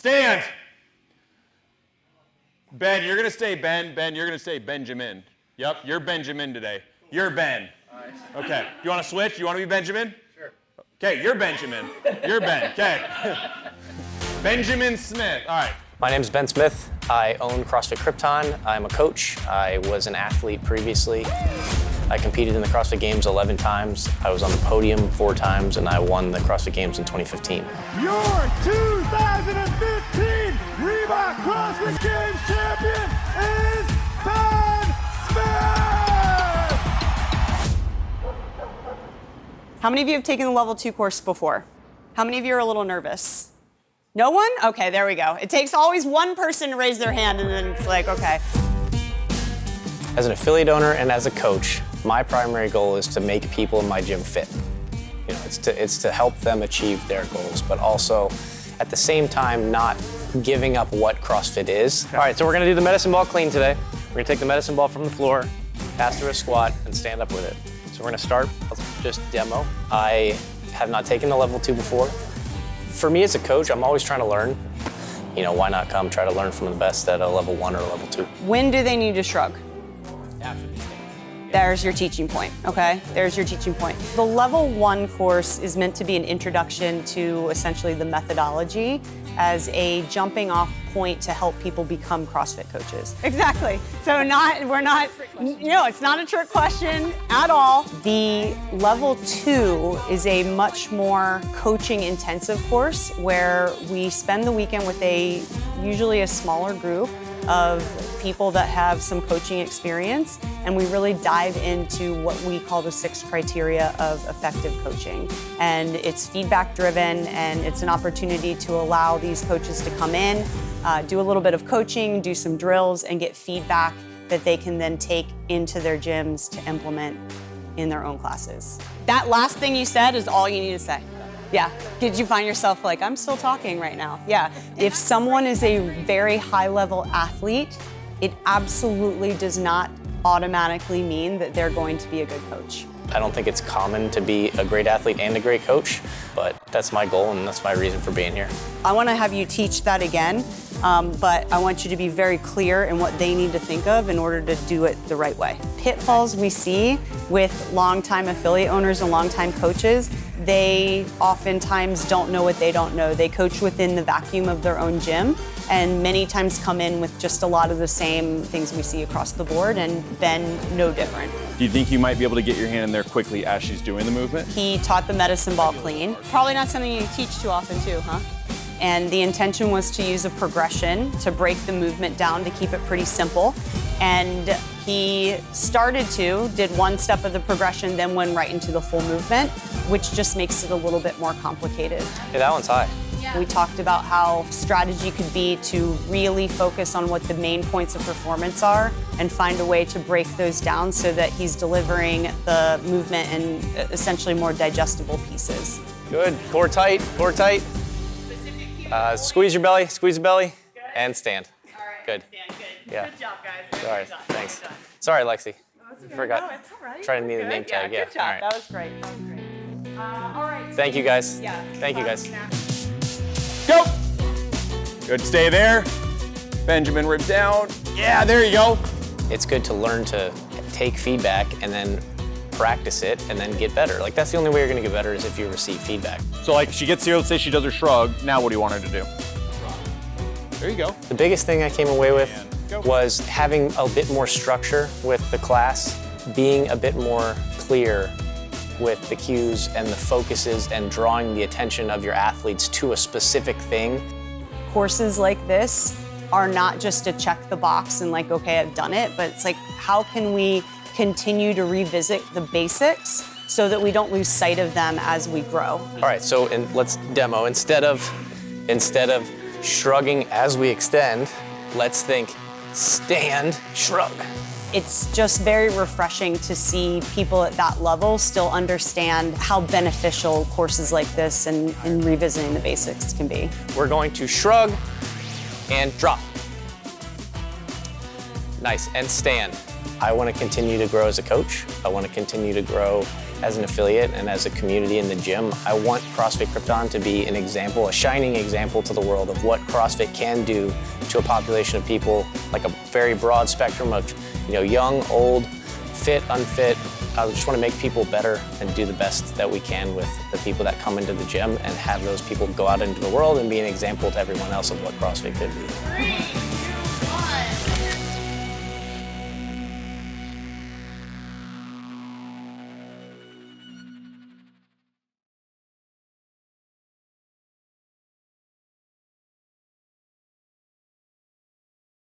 stand. Ben, you're gonna stay Ben. Ben, you're gonna stay Benjamin. Yep, you're Benjamin today. You're Ben. Okay, you wanna switch? You wanna be Benjamin? Sure. Okay, you're Benjamin. You're Ben, okay. Benjamin Smith, all right. My name is Ben Smith. I own CrossFit Krypton. I'm a coach. I was an athlete previously. I competed in the CrossFit Games 11 times. I was on the podium 4 times, and I won the CrossFit Games in 2015. Your 2015 Reebok CrossFit Games champion is Ben Smith! How many of you have taken the level 2 course before? How many of you are a little nervous? No one? Okay, there we go. It takes always one person to raise their hand and then it's like, okay. As an affiliate owner and as a coach, my primary goal is to make people in my gym fit. You know, it's to help them achieve their goals, but also at the same time not giving up what CrossFit is. All right, so we're gonna do the medicine ball clean today. We're gonna take the medicine ball from the floor, pass through a squat, and stand up with it. So we're gonna start, let's just demo. I have not taken the level 2 before. For me as a coach, I'm always trying to learn. You know, why not come try to learn from the best at a level 1 or a level 2? When do they need to shrug? After these things. There's your teaching point, okay? There's your teaching point. The level 1 course is meant to be an introduction to essentially the methodology as a jumping off point to help people become CrossFit coaches. Exactly. So it's not a trick question at all. The level 2 is a much more coaching intensive course where we spend the weekend with usually a smaller group of people that have some coaching experience, and we really dive into what we call the 6 criteria of effective coaching. And it's feedback driven, and it's an opportunity to allow these coaches to come in, do a little bit of coaching, do some drills, and get feedback that they can then take into their gyms to implement in their own classes. That last thing you said is all you need to say. Yeah. Did you find yourself like, I'm still talking right now? Yeah. If someone is a very high-level athlete, it absolutely does not automatically mean that they're going to be a good coach. I don't think it's common to be a great athlete and a great coach, but that's my goal and that's my reason for being here. I want to have you teach that again, but I want you to be very clear in what they need to think of in order to do it the right way. Pitfalls we see with longtime affiliate owners and longtime coaches, they oftentimes don't know what they don't know. They coach within the vacuum of their own gym and many times come in with just a lot of the same things we see across the board and then no different. Do you think you might be able to get your hand in there quickly as she's doing the movement? He taught the medicine ball clean. Probably not something you teach too often too, huh? And the intention was to use a progression to break the movement down to keep it pretty simple. And he did one step of the progression, then went right into the full movement, which just makes it a little bit more complicated. Hey, that one's high. We talked about how strategy could be to really focus on what the main points of performance are and find a way to break those down so that he's delivering the movement in essentially more digestible pieces. Good, core tight, core tight. Squeeze your belly, squeeze the belly, and stand. All right, good. Stand, good. Yeah. Good job, guys. Sorry, Good job. thanks. Good job. Sorry, Lexi. Forgot. No, it's all right. Trying to need a name tag, yeah. Good job. All right. That was great. All right. Thank you, guys. Yeah. Thank you, guys. Go! Good, stay there. Benjamin, ribs down. Yeah, there you go. It's good to learn to take feedback and then practice it and then get better. Like, that's the only way you're gonna get better is if you receive feedback. So like she gets here, let's say she does her shrug. Now what do you want her to do? There you go. The biggest thing I came away with was having a bit more structure with the class, being a bit more clear with the cues and the focuses and drawing the attention of your athletes to a specific thing. Courses like this are not just to check the box and like, okay, I've done it, but it's like, how can we continue to revisit the basics so that we don't lose sight of them as we grow? All right, so let's demo. Instead of shrugging as we extend, let's think stand, shrug. It's just very refreshing to see people at that level still understand how beneficial courses like this and revisiting the basics can be. We're going to shrug and drop. Nice, and stand. I want to continue to grow as a coach. I want to continue to grow as an affiliate and as a community in the gym, I want CrossFit Krypton to be an example, a shining example to the world of what CrossFit can do to a population of people, like a very broad spectrum of, young, old, fit, unfit. I just want to make people better and do the best that we can with the people that come into the gym and have those people go out into the world and be an example to everyone else of what CrossFit could be. 3, 2,